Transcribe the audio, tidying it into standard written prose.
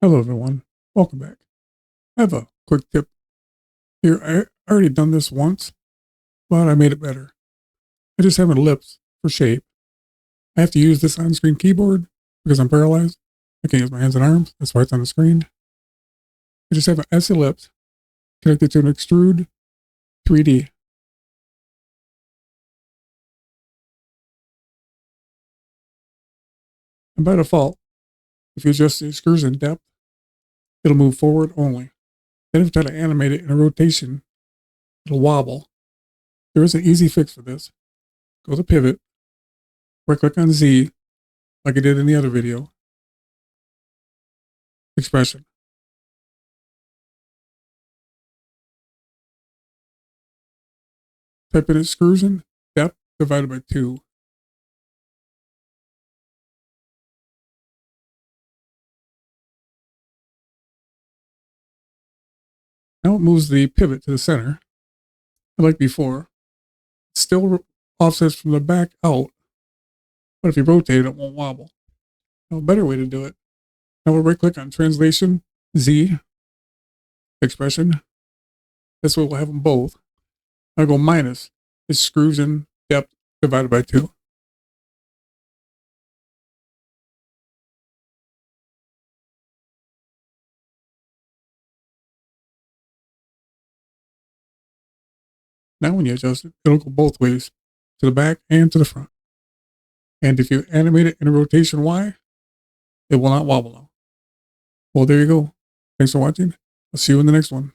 Hello, everyone. Welcome back. I have a quick tip here. I already done this once, but I made it better. I just have an ellipse for shape. I have to use this on-screen keyboard because I'm paralyzed. I can't use my hands and arms. That's why it's on the screen. I just have an S ellipse connected to an extrude 3D. And by default, if you adjust the extrusion depth, it'll move forward only. Then if you try to animate it in a rotation, it'll wobble. There is an easy fix for this. Go to pivot, right click on Z, like I did in the other video. Expression. Type in extrusion depth divided by 2. Now it moves the pivot to the center. Like before, it still offsets from the back out, but if you rotate it, it won't wobble. Now a better way to do it. Now we'll right click on translation, Z, expression. This way we'll have them both. I'll go minus extrusion depth divided by 2. Now when you adjust it, it'll go both ways, to the back and to the front. And if you animate it in a rotation Y, it will not wobble now. Well, there you go. Thanks for watching. I'll see you in the next one.